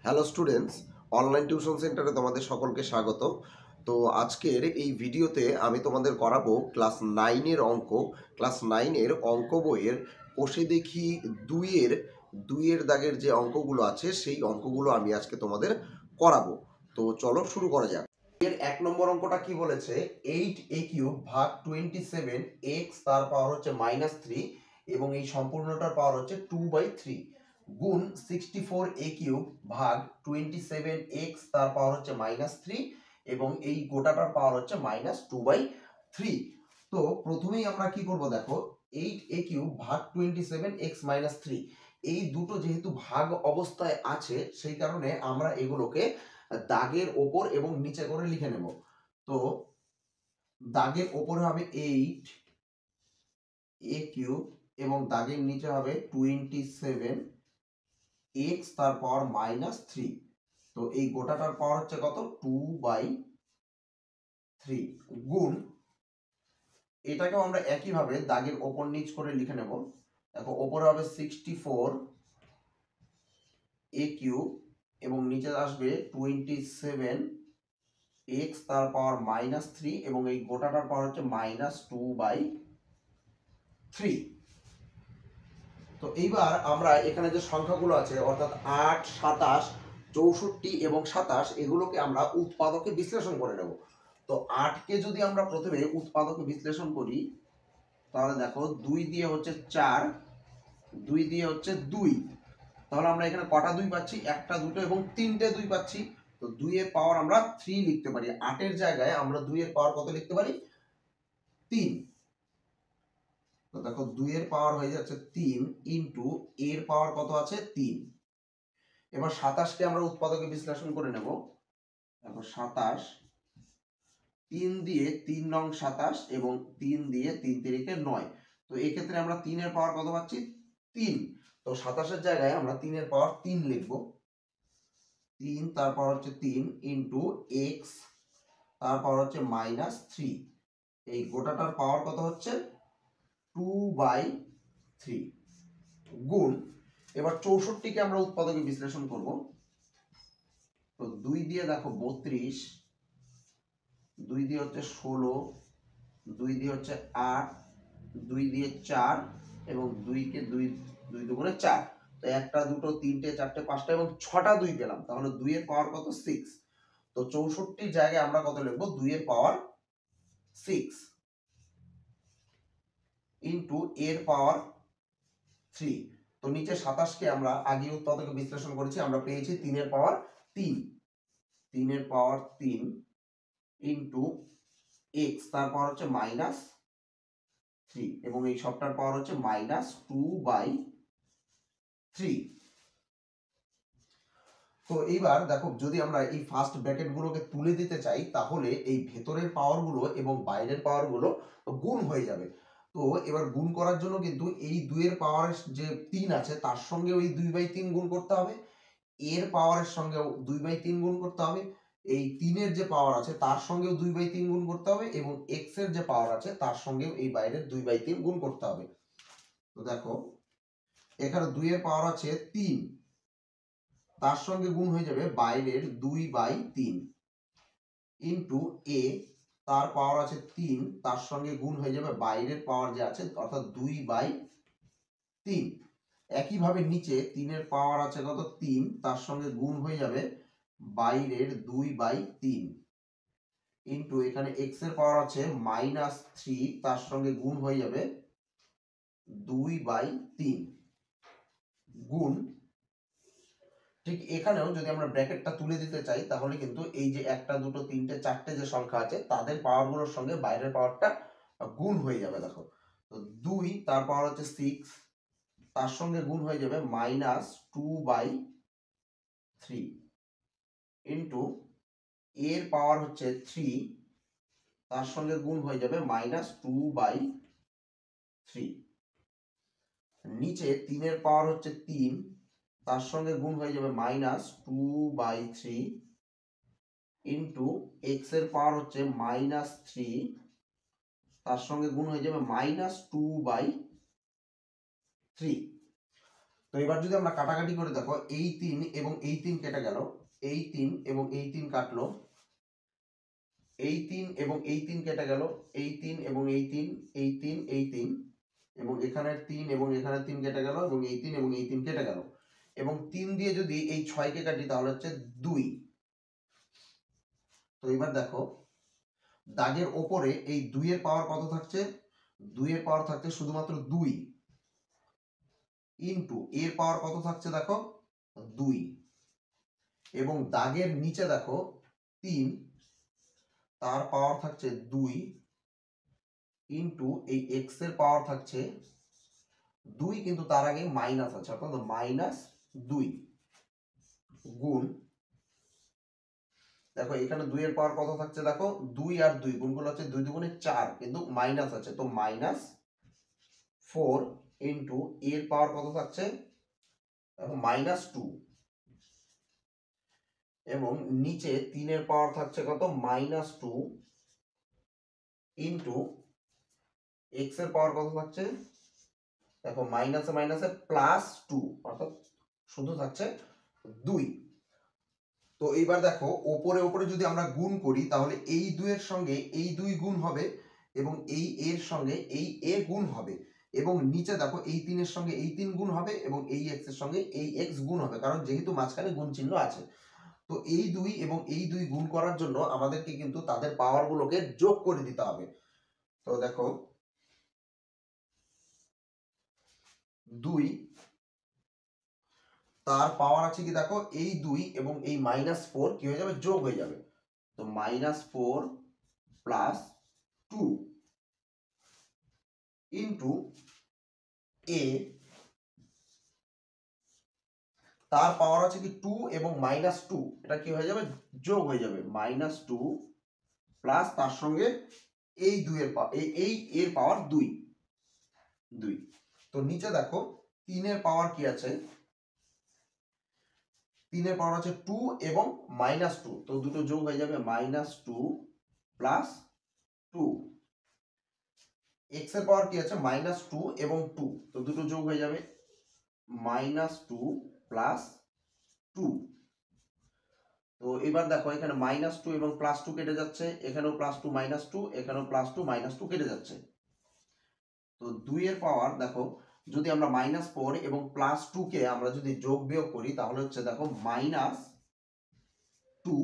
Hello students, online tuition সেন্টারে তোমাদের সকলকে স্বাগত। তো আজকের এই ভিডিওতে আমি তোমাদের করাবো ক্লাস নাইনের অঙ্ক। ক্লাস নাইনের অঙ্ক বইয়ের কষে দেখি দুইয়ের দাগের যে অঙ্কগুলো আছে সেই অঙ্কগুলো আমি আজকে তোমাদের করাবো। তো চলো শুরু করা যাক। এর 1 নম্বর অঙ্কটা কি বলেছে, 8a³ ভাগ 27x তার পাওয়ার হচ্ছে -3 এবং এই সম্পূর্ণটার পাওয়ার হচ্ছে 2/3 গুণ 64a³ ভাগ 27x তার পাওয়ার হচ্ছে -3 এবং এই গোটাটার পাওয়ার হচ্ছে -2/3। তো প্রথমেই আমরা কি করব, দেখো 8a³ ভাগ 27x - 3 এই দুটো যেহেতু ভাগ অবস্থায় আছে সেই কারণে আমরা এগুলোকে দাগের ওপর এবং নিচে করে লিখে নেব। তো দাগের ওপরে হবে 8a³ এবং দাগের নিচে হবে 27x তার পাওয়ার -3। তো এই গোটাটার পাওয়ার হচ্ছে কত, 2/3 গুণ এটাকেও আমরা একইভাবে দাগের ওপর নিচ করে লিখে নেব। দেখো ওপরে হবে 64a³ এবং নিচে আসবে 27x তার পাওয়ার -3 এবং এই গোটাটার পাওয়ার হচ্ছে -2/3। তো এইবার আমরা এখানে যে সংখ্যাগুলো আছে অর্থাৎ 8, 27, 64 এবং 27 এগুলোকে আমরা উৎপাদকে বিশ্লেষণ করে নেব। তো 8কে যদি আমরা প্রথমে উৎপাদকে বিশ্লেষণ করি তাহলে দেখো 2 দিয়ে হচ্ছে 4, 2 দিয়ে হচ্ছে 2, তাহলে আমরা এখানে কটা 2 পাচ্ছি, একটা, দুটো এবং তিনটে 2 পাচ্ছি। তো 2 এর পাওয়ার আমরা 3 লিখতে পারি। 8 এর জায়গায় আমরা 2 এর পাওয়ার কত লিখতে পারি, 3। তো দেখো 2 এর পাওয়ার হয়ে যাচ্ছে 3 ইনটু এর পাওয়ার কত আছে 3। এবার 27 কে আমরা উৎপাদকে বিশ্লেষণ করে নেব। দেখো 27, 3 দিয়ে 3 নং 27 এবং 3 দিয়ে 3 তিরিকে 9। তো এই ক্ষেত্রে আমরা 3 এর পাওয়ার কত পাচ্ছি, 3। তো 27 এর জায়গায় আমরা 3 এর পাওয়ার 3 লিখব। 3 তার পাওয়ার হচ্ছে 3 ইনটু x তার পাওয়ার হচ্ছে -3। এই গোটাটার পাওয়ার কত হচ্ছে 2/3 গুণ এবার 64 কে আমরা উৎপাদকে বিশ্লেষণ করব। তো 2 দিয়ে দেখো 32, 2 দিয়ে হচ্ছে 16, 2 দিয়ে হচ্ছে 8, 2 দিয়ে 4 এবং 2 কে 2 দুগুণে 4। তো একটা, দুটো, তিনটে, চারটে, পাঁচটা এবং 6টা 2 পেলাম। তাহলে 2 এর পাওয়ার কত, 6। তো 64 জায়গায় আমরা কত লিখব, 2 এর পাওয়ার 6 ইনটু এর পাওয়ার 3। তো নিচে 27 কে আমরা আগে উৎপাদকে বিশ্লেষণ করেছি, আমরা পেয়েছি 3 এর পাওয়ার 3, 3 এর পাওয়ার 3 ইনটু x তার পাওয়ার হচ্ছে -3 এবং এই সবটার পাওয়ার হচ্ছে -2/3। তো এইবার দেখো যদি আমরা এই ফার্স্ট ব্র্যাকেট গুলোকে তুলে দিতে চাই তাহলে এই ভেতরের পাওয়ার গুলো এবং বাইরের পাওয়ার গুলো গুণ হয়ে যাবে। তো এবার গুণ করার জন্য কিন্তু এই 2 এর পাওয়ারের যে 3 আছে তার সঙ্গে ওই 2/3 গুণ করতে হবে, এর পাওয়ারের সঙ্গে 2/3 গুণ করতে হবে, এই 3 এর যে পাওয়ার আছে তার সঙ্গেও 2/3 গুণ করতে হবে এবং x এর যে পাওয়ার আছে তার সঙ্গেও এই বাইরের 2/3 গুণ করতে হবে। তো দেখো এখানে 2 এর পাওয়ার আছে 3, তার সঙ্গে গুণ হয়ে যাবে বাইরের 2/3 ইনটু a তার পাওয়ার আছে 3, তার সঙ্গে গুণ হয়ে যাবে বাইরের পাওয়ার যে আছে অর্থাৎ 2/3। একইভাবে নিচে 3 এর পাওয়ার আছে কত, 3, তার সঙ্গে গুণ হয়ে যাবে বাইরের 2/3 ইনটু এখানে x এর পাওয়ার আছে -3, তার সঙ্গে গুণ হয়ে যাবে 2/3 গুণ ঠিক এখানেও যদি আমরা ব্র্যাকেটটা তুলে দিতে চাই তাহলে কিন্তু এই যে একটা, দুটো, তিনটে, চারটে যে সংখ্যা আছে তাদের পাওয়ারগুলোর সঙ্গে বাইরের পাওয়ারটা গুণ হয়ে যাবে। দেখো তো 2 তার পাওয়ার হচ্ছে 6, তার সঙ্গে গুণ হয়ে যাবে -2/3 ইনটু এর পাওয়ার হচ্ছে 3, তার সঙ্গে গুণ হয়ে যাবে -2/3। নিচে 3 এর পাওয়ার হচ্ছে 3, তার সঙ্গে গুণ হয়ে যাবে -2/3 ইনটু x এর পাওয়ার হচ্ছে -3, তার সঙ্গে গুণ হয়ে যাবে -2/3। তো এবার যদি আমরা কাটাকাটি করে দেখো, এই 3 এবং এই 3 কেটে গেল, এই 3 এবং এই 3 কাটলো, এই 3 এবং এই 3 কেটে গেল, এই 3 এবং এই 3, এই 3, এই 3, এবং এখানে 3 এবং এখানে 3 কেটে গেল, এবং এই 3 এবং এই 3 কেটে গেল, এবং 3 দিয়ে যদি এই 6 কে কাটি তাহলে হচ্ছে 2। তো এবার দেখো দাগের ওপরে এই 2 এর পাওয়ার কত থাকছে, 2 এর পাওয়ার থাকছে শুধুমাত্র 2 ইনটু এর পাওয়ার কত থাকছে দেখো 2, এবং দাগের নিচে দেখো 3, তার পাওয়ার থাকছে 2 ইনটু এই x এর পাওয়ার থাকছে 2, কিন্তু তার আগে মাইনাস আছে, অর্থাৎ -2 গুণ, দেখো এখানে 2 এর পাওয়ার কত থাকছে দেখো 2 আর 2 গুণ করলে হচ্ছে 2 দুগুণে 4, কিন্তু মাইনাস আছে, তো -4 ইনটু এর পাওয়ার কত থাকছে দেখো -2, এবং নিচে 3 এর পাওয়ার থাকছে কত -2 ইনটু x এর পাওয়ার কত থাকছে দেখো মাইনাসে মাইনাসে +2, অর্থাৎ শুধু থাকছে 2। তো এইবার দেখো ওপরে ওপরে যদি আমরা গুণ করি তাহলে এই 2 এর সঙ্গে এই 2 গুণ হবে, এবং এই এর সঙ্গে এই a গুণ হবে, এবং নিচে দেখো এই 3 এর সঙ্গে এই 3 গুণ হবে, এবং এই x এর সঙ্গে এই x গুণ হবে, কারণ যেহেতু মাঝখানে গুণ চিহ্ন আছে। তো এই 2 এবং এই 2 গুণ করার জন্য আমাদেরকে কিন্তু তাদের পাওয়ারগুলোকে যোগ করে দিতে হবে। তো দেখো 2 তার পাওয়ার আছে কি দেখো এই 2 এবং এই -4 কি হয়ে যাবে, যোগ হয়ে যাবে, তো -4 প্লাস 2 ইনটু a, তার পাওয়ার আছে কি 2 এবং -2, এটা কি হয়ে যাবে, যোগ হয়ে যাবে, -2 প্লাস তার সঙ্গে এই 2 এর এই এর পাওয়ার 2। তো নিচে দেখো 3 এর পাওয়ার কি আছে, 3 এর পাওয়ার আছে 2 এবং -2, তো দুটো যোগ হয়ে যাবে, -2 প্লাস 2। x এর পাওয়ার কি আছে -2 এবং 2, তো দুটো যোগ হয়ে যাবে, -2 প্লাস 2। তো এবার দেখো এখানে -2 এবং +2 কেটে যাচ্ছে, এখানেও +2 -2, এখানেও +2 -2 কেটে যাচ্ছে। তো 2 এর পাওয়ার দেখো যদি আমরা -4 এবং +2 কে আমরা যদি যোগ বিয়োগ করি তাহলে হচ্ছে দেখো -2,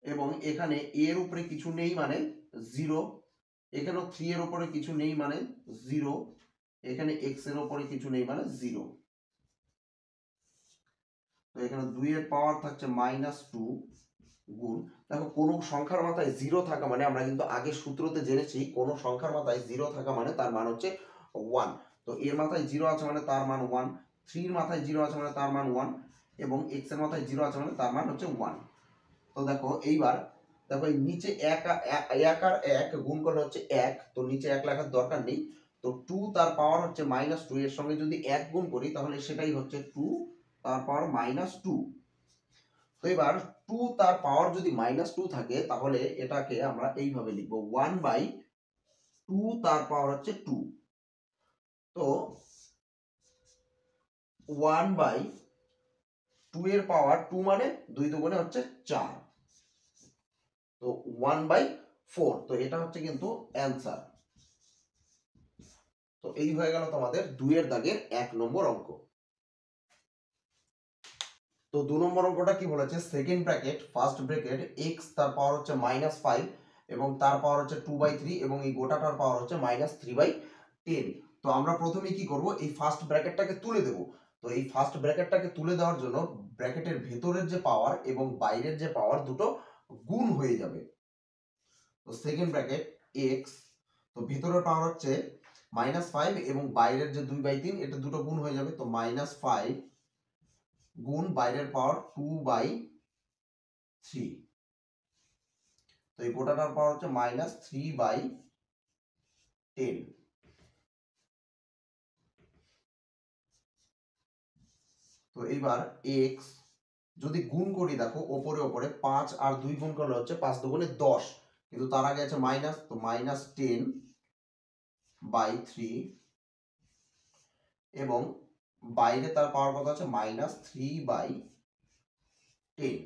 এবং এখানে এর উপরে কিছু নেই মানে 0, এখানেও 3 এর উপরে কিছু নেই মানে 0, এখানে x এর উপরে কিছু নেই মানে 0। তো এখানে 2 এর পাওয়ার থাকছে -2 গুণ, দেখো কোনো সংখ্যার মাথায় 0 থাকা মানে আমরা কিন্তু আগে সূত্রতে জেনেছি কোন সংখ্যার মাথায় 0 থাকা মানে তার মান হচ্ছে 1। তো এর মাথায় 0 আছে মানে তার মান 1, 3 এর মাথায় 0 আছে মানে তার মান 1, এবং x এর মাথায় 0 আছে মানে তার মান হচ্ছে 1। তো দেখো এইবার দেখো এই নিচে 1 আর 1 গুণ করলে হচ্ছে 1, তো নিচে 1 লেখার দরকার নেই। তো 2 তার পাওয়ার হচ্ছে -2, এর সঙ্গে যদি 1 গুণ করি তাহলে সেটাই হচ্ছে 2 তার পাওয়ার -2। তো এবার 2 তার পাওয়ার যদি -2 থাকে তাহলে এটাকে আমরা এইভাবে লিখবো 1/2 তার পাওয়ার হচ্ছে 2। তো 1/2 এর পাওয়ার 2 মানে 2 দুগুণে হচ্ছে 4, তো 1/4, তো এটা হচ্ছে কিন্তু অ্যান্সার। তো এই হয়ে গেল তোমাদের 2 এর দাগের 1 নম্বর অঙ্ক। তো 2 নম্বর অঙ্কটা কি বলেছে, second bracket first bracket x তার পাওয়ার হচ্ছে -5 এবং তার পাওয়ার হচ্ছে 2/3, এবং এই গোটাটার পাওয়ার হচ্ছে -3/10। তো আমরা প্রথমে কি করব, এই ফার্স্ট ব্র্যাকেটটাকে তুলে দেব। তো এই ফার্স্ট ব্র্যাকেটটাকে তুলে দেওয়ার জন্য ব্র্যাকেটের ভেতরের যে পাওয়ার এবং বাইরের যে পাওয়ার দুটো গুণ হয়ে যাবে। তো সেকেন্ড ব্র্যাকেট x, তো ভেতরের পাওয়ার হচ্ছে -5 এবং বাইরের যে 2/3 এটা দুটো গুণ হয়ে যাবে, তো -5 গুণ বাইরের পাওয়ার 2/3, তো এই গোটাটার পাওয়ার হচ্ছে -3/10। তো এইবার x যদি গুণ করি দেখো ওপরে ওপরে 5 আর 2 গুণ করলে হচ্ছে 5 দুগুণে 10, কিন্তু তার আগে আছে মাইনাস, তো -10/3, এবং বাইরে তার পাওয়ার কত আছে -3/10।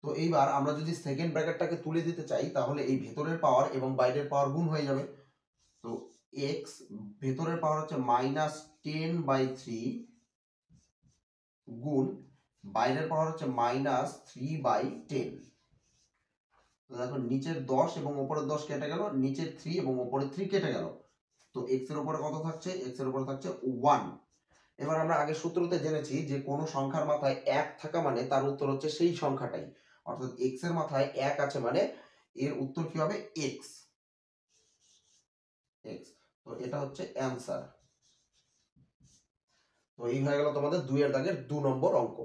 তো এইবার আমরা যদি সেকেন্ড ব্র্যাকেটটাকে তুলে দিতে চাই তাহলে এই ভেতরের পাওয়ার এবং বাইরের পাওয়ার গুণ হয়ে যাবে। তো এক্স ভেতরের পাওয়ার হচ্ছে -10/3 গুণ বাইরের পাওয়ার হচ্ছে -3/10। তো দেখো নিচের 10 এবং উপরের 10 কেটে গেল, নিচের 3 এবং উপরের 3 কেটে গেল। তো এক্স এর উপরে কত থাকছে? এক্স এর উপরে থাকছে 1। এবার আমরা আগে সূত্রতে জেনেছি যে কোনো সংখ্যার মাথায় 1 থাকা মানে তার উত্তর হচ্ছে সেই সংখ্যাটাই, অর্থাৎ এক্স এর মাথায় 1 আছে মানে এর উত্তর কি হবে? এক্স। এক্স। তো এটা হচ্ছে অ্যান্সার। তো এই হয়ে গেল তোমাদের 2 এর দাগের 2 নম্বর অঙ্ক।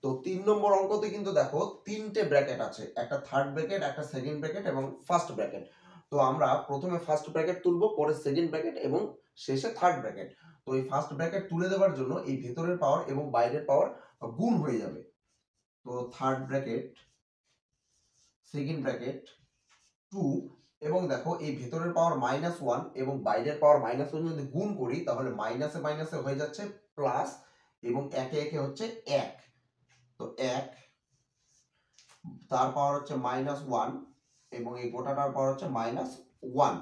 তো 3 নম্বর অঙ্কতে কিন্তু দেখো তিনটে ব্র্যাকেট আছে, একটা থার্ড ব্র্যাকেট, একটা সেকেন্ড ব্র্যাকেট এবং ফার্স্ট ব্র্যাকেট। তো আমরা প্রথমে ফার্স্ট ব্র্যাকেট তুলবো, পরে সেকেন্ড ব্র্যাকেট এবং শেষে থার্ড ব্র্যাকেট। তো এই ফার্স্ট ব্র্যাকেট তুলে দেওয়ার জন্য এই ভেতরের পাওয়ার এবং বাইরের পাওয়ার গুণ হয়ে যাবে। তো থার্ড ব্র্যাকেট, সেকেন্ড ব্র্যাকেট 2, এবং দেখো এই ভেতরের পাওয়ার -1 এবং বাইরের পাওয়ার -1 যদি গুণ করি তাহলে মাইনাসে মাইনাসে হয়ে যাচ্ছে প্লাস, এবং একে একে হচ্ছে 1। তো 1 তার পাওয়ার হচ্ছে -1 এবং এই গোটাটার পাওয়ার হচ্ছে -1।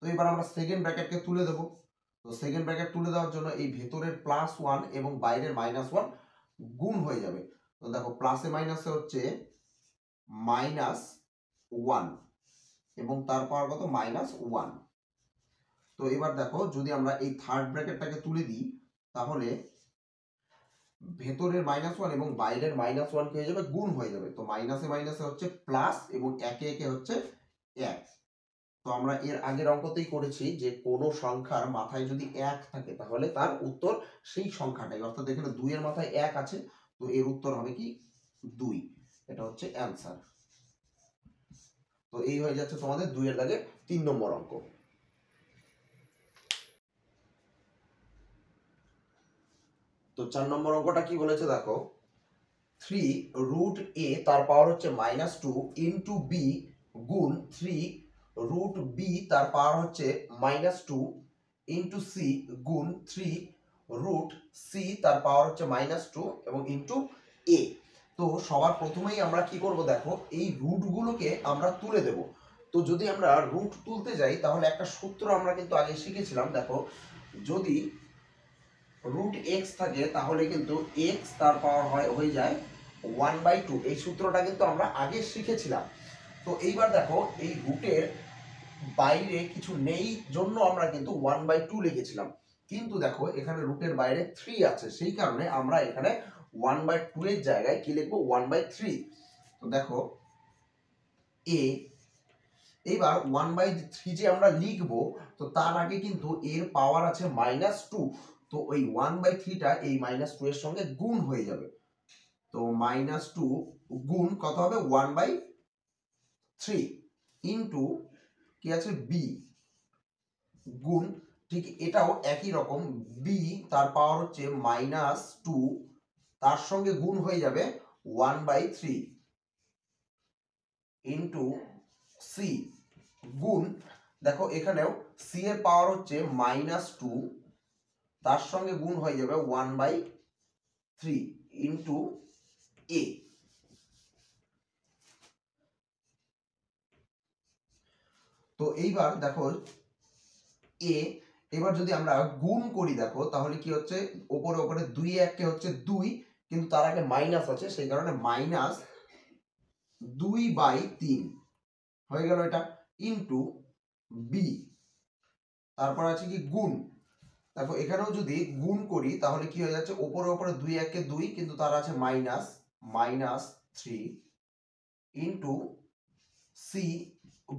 তো এবার আমরা সেকেন্ড ব্র্যাকেটকে তুলে দেব। তো সেকেন্ড ব্র্যাকেট তুলে দেওয়ার জন্য এই ভেতরের +1 এবং বাইরের -1 গুণ হয়ে যাবে। তো দেখো প্লাসে মাইনাসে হচ্ছে -1 এবং তার পাওয়ার কত? -1। তো এবার দেখো যদি আমরা এই থার্ড ব্র্যাকেটটাকে তুলে দিই তাহলে ভেতরের -1 এবং বাইরের -1 কি হয়ে যাবে? গুণ হয়ে যাবে। তো মাইনাসে মাইনাসে হচ্ছে প্লাস এবং একে একে হচ্ছে 1। তো আমরা এর আগের অঙ্কতেই করেছি যে কোনো সংখ্যার মাথায় যদি 1 থাকে তাহলে তার উত্তর সেই সংখ্যাটাই, অর্থাৎ এখানে 2 এর মাথায় 1 আছে, তো এর উত্তর হবে কি? 2। এটা হচ্ছে অ্যান্সার। তো এই হয়ে যাচ্ছে তোমাদের 2 এর দাগে 3 নম্বর অঙ্ক। তো 4 নম্বর অঙ্কটা কি বলেছে দেখো, 3√a তার পাওয়ার হচ্ছে -2 ইন্টু বি গুণ 3√b তার পাওয়ার হচ্ছে -2 ইন্টু সি গুণ 3√c তার পাওয়ার হচ্ছে -2 এবং ইন্টু a। তো সবার প্রথমেই আমরা কি করব দেখো, এই রুটগুলোকে আমরা তুলে দেব। তো যদি আমরা রুট তুলতে যাই তাহলে একটা সূত্র আমরা কিন্তু আগে শিখেছিলাম। দেখো যদি √x থাকে তাহলে কিন্তু x তার পাওয়ার হয়ে যায় 1/2। এই সূত্রটা কিন্তু আমরা আগে শিখেছিলাম। তো এইবার দেখো এই রুটের বাইরে কিছু নেই জন্য আমরা কিন্তু 1/2 লিখেছিলাম, কিন্তু দেখো এখানে রুটের বাইরে 3 আছে, সেই কারণে আমরা এখানে 1/2 এর জায়গায় কি লিখবো? 1/3। তো দেখো a, এইবার 1/3 যে আমরা লিখবো, তো তার আগে কিন্তু এর পাওয়ার আছে -2। তো ওই 1/3টা এই -2 এর সঙ্গে গুণ হয়ে যাবে। তো -2 গুণ কত হবে? 1/3 ইন্টু কি আছে? b গুণ, ঠিক এটাও একই রকম, b তার পাওয়ার হচ্ছে -2, তার সঙ্গে গুণ হয়ে যাবে 1/3 ইন্টু c গুণ, দেখো এখানেও c এর পাওয়ার হচ্ছে -2, তার সঙ্গে গুণ হয়ে যাবে 1/3 ইন্টু a। তো এইবার দেখো a, এবার যদি আমরা গুণ করি দেখো তাহলে কি হচ্ছে? ওপরে ওপরে 2 1 হচ্ছে 2, কিন্তু তার আগে মাইনাস আছে, সেই কারণে -2/3 হয়ে গেল এটা, ইন্টু b, তারপর আছে কি? গুণ। দেখো এখানেও যদি গুণ করি তাহলে কি হয়ে যাচ্ছে? ওপরে ওপরে 2 1 2, কিন্তু তার আছে -3 ইন্টু c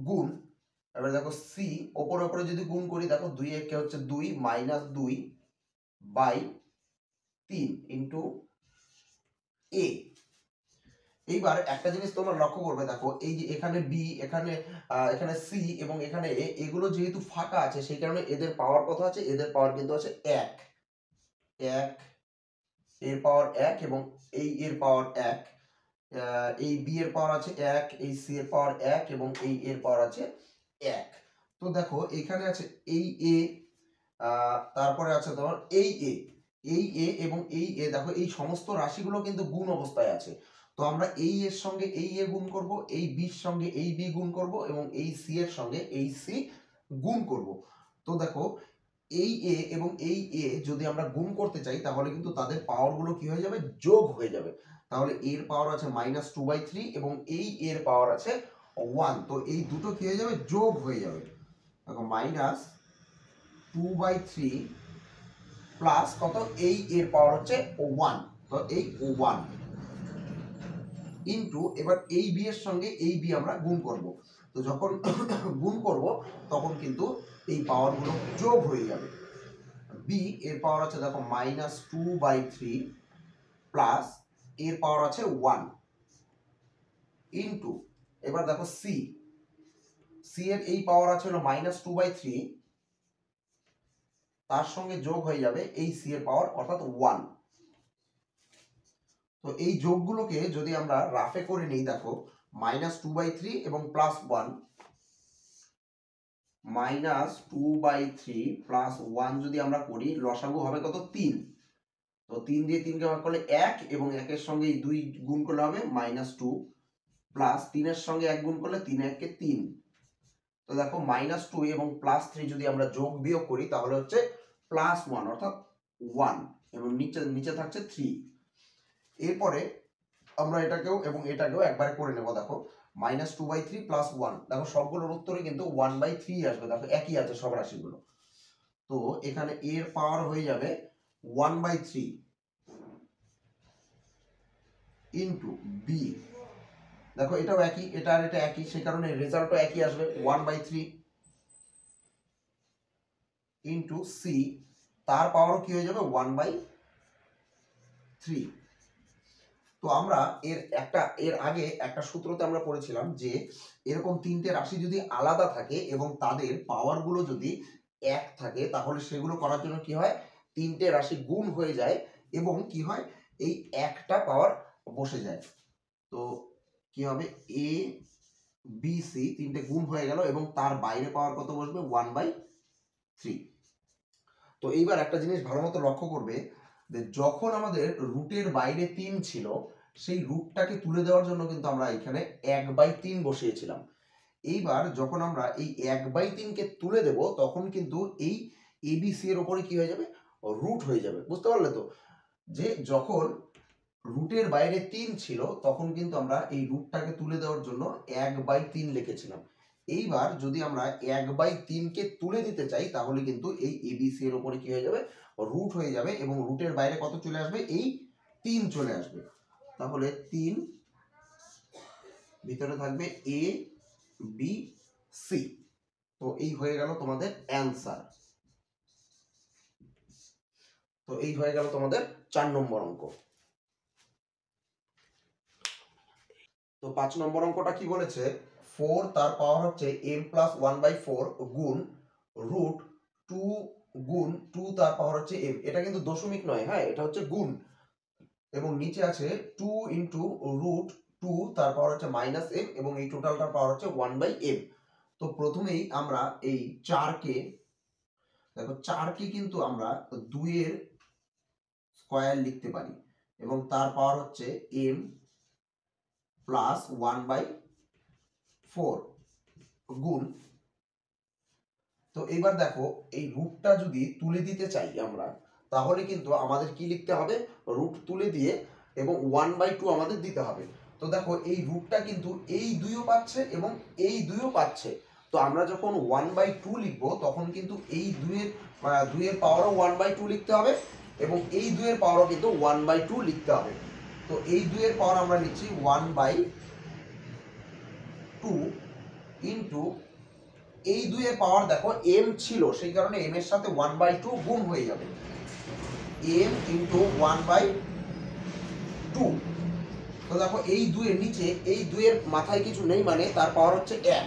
গুণ, এবার দেখো c ওপরে ওপরে যদি গুণ করি, দেখো 2 1 হচ্ছে 2 -2/3 ইন্টু a। এইবার একটা জিনিস তোমরা লক্ষ্য করবে, দেখো এই যে এখানে b, এখানে c এবং এখানে a, এগুলো যেহেতু ফাঁকা আছে সেই কারণে এদের পাওয়ার কত আছে? এদের পাওয়ার কিন্তু আছে 1, এর পাওয়ার 1 এবং এই এর পাওয়ার 1, এই b এর পাওয়ার আছে 1, এই c এর পাওয়ার 1 এবং এই এর পাওয়ার আছে 1। তো দেখো এখানে আছে এই এ, তারপরে আছে তোমার এই এ, এই এ এবং এই এ, দেখো এই সমস্ত রাশিগুলো কিন্তু গুণ অবস্থায় আছে। তো আমরা এই এর সঙ্গে এই এ গুণ করব, এই বির সঙ্গে এই বি গুণ করব এবং এই সি এর সঙ্গে এই সি গুণ করব। তো দেখো এই এ এবং এই এ যদি আমরা গুণ করতে চাই তাহলে কিন্তু তাদের পাওয়ারগুলো কি হয়ে যাবে, যোগ হয়ে যাবে। তাহলে এর পাওয়ার আছে -2/3 এবং এই এর পাওয়ার আছে 1। তো এই দুটো কি হয়ে যাবে, যোগ হয়ে যাবে। দেখো -2/3 প্লাস কত, এই এর পাওয়ার হচ্ছে 1, তো এই 1 ইনটু, এবার এই বি এর সঙ্গে এই বি আমরা গুণ করব। তো যখন গুণ করব তখন কিন্তু এই পাওয়ারগুলো যোগ হয়ে যাবে। বি এর পাওয়ার আছে দেখো -2/3 প্লাস এর পাওয়ার আছে 1 ইনটু, এবার দেখো সি, সি এর এই পাওয়ার আছে হলো -2/3, তার সঙ্গে যোগ হয়ে যাবে এই সি এর পাওয়ার অর্থাৎ 1। তো এই যোগগুলোকে যদি আমরা রাফে করে নিই, দেখো -2/3 এবং +1, -2/3 +1 যদি আমরা করি, লসাগু হবে কত, 3। তো 3 দিয়ে 3 কে ভাগ করলে 1 এবং 1 এর সঙ্গে এই 2 গুণ করলে হবে -2 প্লাস 3 এর সঙ্গে 1 গুণ করলে 3 1 কে 3। তো দেখো -2 এবং +3 যদি আমরা যোগ বিয়োগ করি তাহলে হচ্ছে +1 অর্থাৎ 1 এবং নিচে নিচে থাকছে 3। এরপরে আমরা এটাকেও এবং এটাকেও একবারে করে নেব। দেখো -2/3 +1, দেখো সবগুলোর উত্তরে কিন্তু 1/3 আসবে, দেখো একই আছে সব রাশিগুলো। তো এখানে এর পাওয়ার হয়ে যাবে 1/3 ইনটু বি, দেখো এটাও একই, এটা আর এটা একই, সেই কারণে রেজাল্টও একই আসবে, 1/3 ইনটু সি, তার পাওয়ারও কি হয়ে যাবে, 1/3। তো আমরা এর আগে একটা সূত্রতে আমরা পড়েছিলাম যে এরকম তিনটে রাশি যদি আলাদা থাকে এবং তাদের পাওয়ারগুলো যদি এক থাকে তাহলে সেগুলো করার জন্য কি হয়, তিনটে রাশি গুণ হয়ে যায় এবং কি হয়, এই একটা পাওয়ার বসে যায়। তো কি হবে, এ বি সি তিনটে গুণ হয়ে গেল এবং তার বাইরে পাওয়ার কত বসবে, 1/3। তো এইবার একটা জিনিস ভালো মতো লক্ষ্য করবে যে যখন আমাদের রুটের বাইরে 3 ছিল, সেই রুটটাকে তুলে দেওয়ার জন্য কিন্তু আমরা এখানে 1/3 বসিয়েছিলাম। এইবার যখন আমরা এই 1/3 কে তুলে দেব তখন কিন্তু এই এবিসি এর উপরে কি হয়ে যাবে, রুট হয়ে যাবে। বুঝতে পারলে তো, যে যখন রুটের বাইরে 3 ছিল তখন কিন্তু আমরা এই রুটটাকে তুলে দেওয়ার জন্য 1/3 লিখেছিলাম। এইবার যদি আমরা 1/3 কে তুলে দিতে চাই তাহলে কিন্তু এই এবিসি এর উপরে কি হয়ে যাবে, রুট হয়ে যাবে এবং রুটের বাইরে কত চলে আসবে, এই 3 চলে আসবে। তাহলে 3 ভিতরে থাকবে এ বি সি। তো এই হয়ে গেল তোমাদের অ্যান্সার। তো এই হয়ে গেল তোমাদের 4 নম্বর অঙ্ক। তো 5 নম্বর অঙ্কটা কি বলেছে, 4 তার পাওয়ার হচ্ছে m + 1/4 গুণ রুট 2 গুণ 2 তার পাওয়ার হচ্ছে m। এটা কিন্তু দশমিক নয়, হ্যাঁ এটা হচ্ছে গুণ, এবং নিচে আছে 2 ইনটু রুট 2 তার পাওয়ার হচ্ছে -m এবং এই টোটালটার পাওয়ার হচ্ছে 1/m। তো প্রথমেই আমরা এই 4 কে, দেখো 4 কে কিন্তু আমরা 2 এর স্কয়ার লিখতে পারি এবং তার পাওয়ার হচ্ছে m প্লাস 1/4 গুণ, তো এবার দেখো এই রুটটা যদি তুলে দিতে চাই আমরা তাহলে কিন্তু আমাদের কি লিখতে হবে, রুট তুলে দিয়ে এবং 1/2 আমাদের দিতে হবে। তো দেখো এই রুটটা কিন্তু এই দুইও পাচ্ছে এবং এই দুইও পাচ্ছে। তো আমরা যখন 1/2 লিখবো তখন কিন্তু এই দুইয়ের পাওয়ারও 1/2 লিখতে হবে এবং এই দুইয়ের পাওয়ারও কিন্তু 1/2 লিখতে হবে। তো এই দুইয়ের পাওয়ার আমরা নিচ্ছি 1/2 ইনটু এই 2 এর পাওয়ার, দেখো m ছিল সেই কারণে m এর সাথে 1/2 গুণ হয়ে যাবে, m ইনটু 1/2। তো দেখো এই 2 এর নিচে এই 2 এর মাথায় কিছু নেই মানে তার পাওয়ার হচ্ছে 1,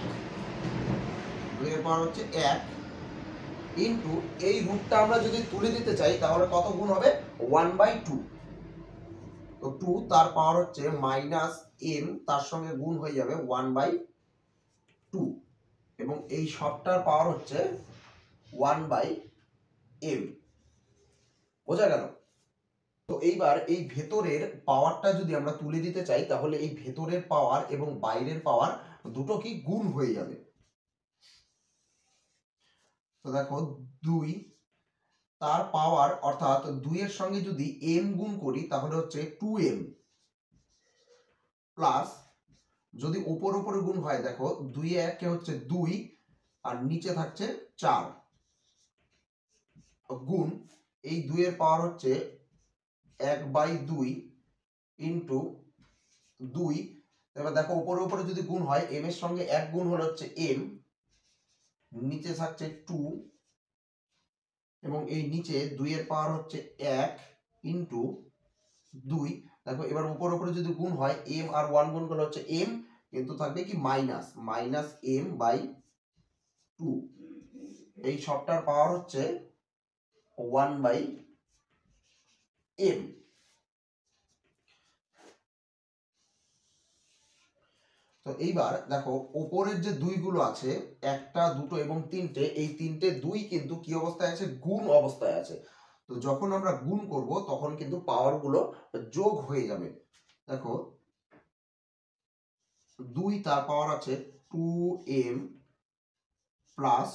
2 এর পাওয়ার হচ্ছে 1 ইনটু এই রুটটা আমরা যদি তুলে দিতে চাই তাহলে কত গুণ হবে, 1/2। তো 2 তার পাওয়ার হচ্ছে -m, তার সঙ্গে গুণ হয়ে যাবে 1/2। এবং এই সবটার পাওয়ার হচ্ছে 1/m। বোঝা গেল? তো এইবার এই ভেতরের পাওয়ারটা যদি আমরা তুলে দিতে চাই তাহলে এই ভেতরের পাওয়ার এবং বাইরের পাওয়ার দুটো কি গুণ হয়ে যাবে। তো দেখো 2 তার পাওয়ার অর্থাৎ 2 এর সঙ্গে যদি m গুণ করি তাহলে হচ্ছে 2m প্লাস যদি উপর উপরে গুণ হয় দেখো 2 এ 1 কে হচ্ছে 2 আর নিচে থাকছে 4 গুণ এই 2 এর পাওয়ার হচ্ছে 1/2 ইন্টু 2। এবার দেখো উপরে উপরে যদি গুণ হয় m এর সঙ্গে 1 গুণ হলে হচ্ছে m, নিচে থাকছে 2 এবং এই নিচে 2 এর পাওয়ার হচ্ছে 1 ইন্টু 2। দেখো এবার উপর উপরে যদি গুণ হয় m আর 1 গুণ করলে হচ্ছে m, কিন্তু থাকবে কি -m/2। এই সবটার পাওয়ার হচ্ছে 1/m। তো এইবার দেখো উপরের যে 2 গুলো আছে 1টা 2টো এবং 3টে, এই 3টে 2 কিন্তু কি অবস্থায় আছে? গুণ অবস্থায় আছে। তো যখন আমরা গুণ করব তখন কিন্তু পাওয়ার গুলো যোগ হয়ে যাবে। দেখো 2 তার পাওয়ার আছে 2m প্লাস,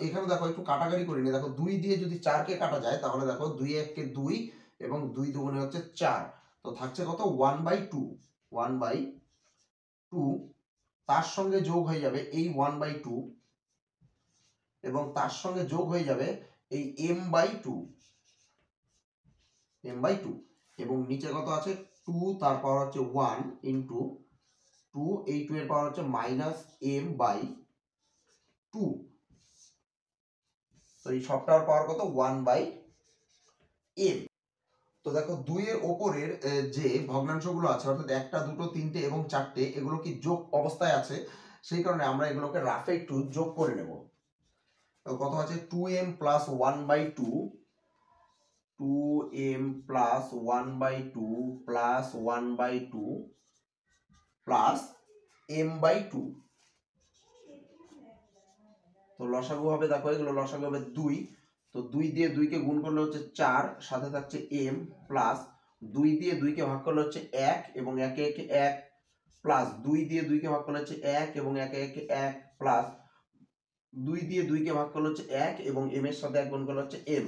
এখানে দেখো একটু কাটাকাটি করে নি। দেখো 2 দিয়ে যদি 4 কে কাটা যায় তাহলে দেখো 2 1 কে 2 এবং 2 দুগুণে হচ্ছে 4। তো থাকছে কত? 1/2। 1/2 তার সঙ্গে যোগ হয়ে যাবে এই 1/2 এবং তার সঙ্গে যোগ হয়ে যাবে এই m/2 এবং নিচে কত আছে? 2 তার পাওয়ার হচ্ছে 1 ইন্টু 2, এই 2 এর পাওয়ার হচ্ছে -m/2। তো এই সবটার পাওয়ার কত? 1/m। তো দেখো 2 এর ওপরের যে ভগ্নাংশগুলো আছে অর্থাৎ 1টা 2টো 3টে এবং 4টে, এগুলো কি যোগ অবস্থায় আছে, সেই কারণে আমরা এগুলোকে রাফে একটু যোগ করে নেব। তো কত আছে? 2m plus 1/2, 2m plus 1/2 plus 1/2 plus m/2। তো লসাগু হবে, দেখো এগুলো লসাগু হবে 2। তো 2 দিয়ে 2 কে গুণ করলে হচ্ছে 4, সাথে থাকছে m প্লাস 2 দিয়ে 2 কে ভাগ করলে হচ্ছে 1 এবং 1 এ 1 প্লাস 2 দিয়ে 2 কে ভাগ করলে হচ্ছে 1 এবং 1 এ 1 প্লাস 2 দিয়ে 2 কে ভাগ করলে হচ্ছে 1 এবং m এর সাথে 1 গুণ করলে হচ্ছে m,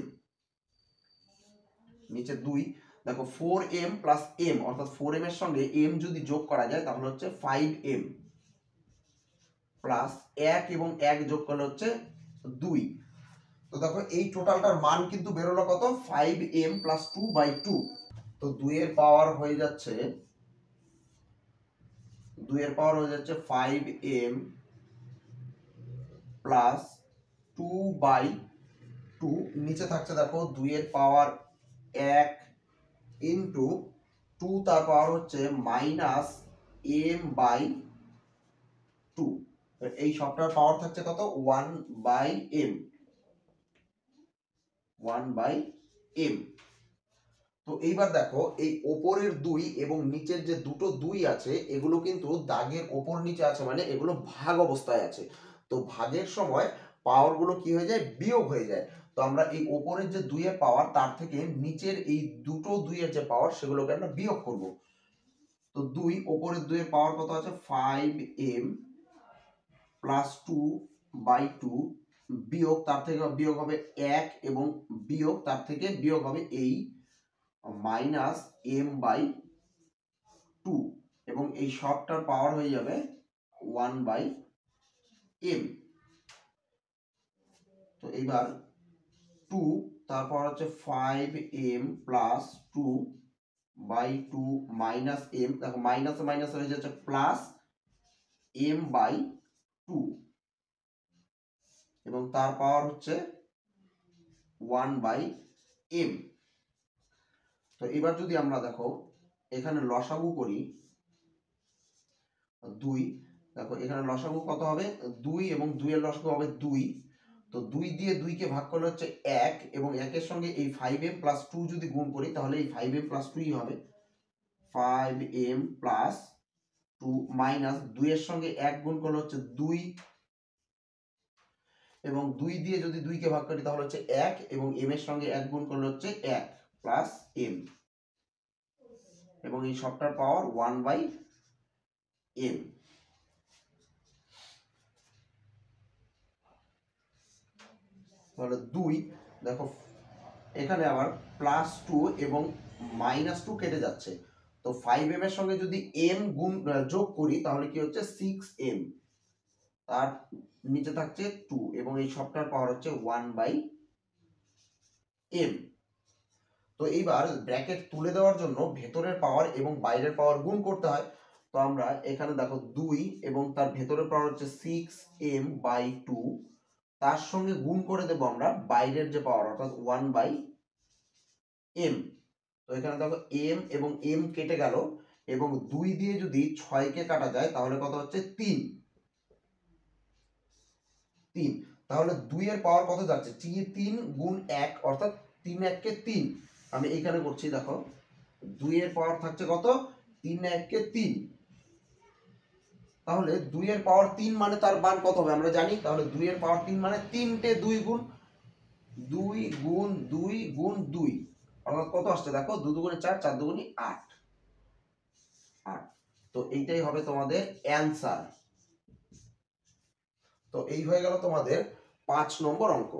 নিচে 2। দেখো 4m প্লাস m অর্থাৎ 4m এর সঙ্গে m যদি যোগ করা যায় তাহলে হচ্ছে 5m প্লাস 1 এবং 1 যোগ করলে হচ্ছে 2। তো দেখো এই টোটালটার মান কিন্তু বেরোলো কত? 5m plus 2/2। তো 2 এর পাওয়ার হয়ে যাচ্ছে 5m প্লাস 2/2। নিচে থাকছে দেখো 2 এর পাওয়ার 1 ইন্টু 2 তার পাওয়ার হচ্ছে -m/2। এই সবটার পাওয়ার থাকছে কত? 1/m। তো এইবার দেখো এই ওপরের 2 এবং নিচের যে দুটো 2 আছে এগুলো কিন্তু দাগের ওপর নিচে আছে, মানে এগুলো ভাগ অবস্থায় আছে। তো ভাগের সময় পাওয়ার গুলো কি হয়ে যায়? বিয়োগ হয়ে যায়। তো আমরা এই ওপরের যে 2 এর পাওয়ার তার থেকে নিচের এই দুটো 2 এর যে পাওয়ার সেগুলোকে আমরা বিয়োগ করব। তো 2 ওপরের 2 এর পাওয়ার কত আছে? 5m প্লাস 2/2 বিয়োগ তার থেকে বিয়োগ হবে 1 এবং বিয়োগ তার থেকে বিয়োগ হবে এই -m/2 এবং এই সবটার পাওয়ার হয়ে যাবে 1/m। তো এইবার 2 তার পাওয়ার হচ্ছে 5m প্লাস 2/2 মাইনাস m, দেখো মাইনাস মাইনাস হয়ে যাচ্ছে প্লাস m/2 এবং তার পাওয়ার হচ্ছে 1/m। তো এবার যদি আমরা দেখো এখানে লসাগু করি 2, দেখো এখানে লসাগু কত হবে? 2 এবং 2 এর লসাগু হবে 2। তো 2 দিয়ে 2 কে ভাগ করলে হচ্ছে 1 এবং 1 এর সঙ্গে এই 5m প্লাস 2 যদি গুণ করি তাহলে এই 5m প্লাস 2 হবে। 5m প্লাস টু মাইনাস 2 এর সঙ্গে 1 গুণ করলে হচ্ছে 2 এবং 2 দিয়ে যদি 2 কে ভাগ করি তাহলে হচ্ছে 1 এবং m এর সঙ্গে 1 গুণ করলে হচ্ছে 1 প্লাস m এবং এই সবটার পাওয়ার 1/m। তাহলে 2 দেখো এখানে আবার +2 এবং -2 কেটে যাচ্ছে, তো 5m এর সঙ্গে যদি m গুণ যোগ করি তাহলে কি হচ্ছে 6m, তার নিচে থাকছে 2 এবং এই সবটার পাওয়ার হচ্ছে 1/m। তো এইবার ব্র্যাকেট তুলে দেওয়ার জন্য ভেতরের পাওয়ার এবং বাইরের পাওয়ার গুণ করতে হয়। তো আমরা এখানে দেখো 2 এবং তার ভেতরের পাওয়ার হচ্ছে 6m/2, তার সঙ্গে গুণ করে দেবো আমরা বাইরের যে পাওয়ার অর্থাৎ 1/m। তো এখানে দেখো m এবং m কেটে গেল এবং 2 দিয়ে যদি 6 কে কাটা যায় তাহলে কত হচ্ছে 3। তাহলে 2 এর পাওয়ার কত যাচ্ছে 3 গুণ 1 অর্থাৎ 3 1 কে 3। আমি এখানে করছি দেখো 2 এর পাওয়ার থাকছে কত 3 1 কে 3। তাহলে 2 এর পাওয়ার 3 মানে তার মান কত হবে আমরা জানি, তাহলে 2 এর পাওয়ার 3 মানে 3টে 2 গুণ 2 গুণ 2 গুণ 2 অর্থাৎ কত আসছে দেখো 2 দুগুণে 4 4 দুগুণে 8। তো এইটাই হবে তোমাদের অ্যান্সার। তো এই হয়ে গেল তোমাদের 5 নম্বর অঙ্ক।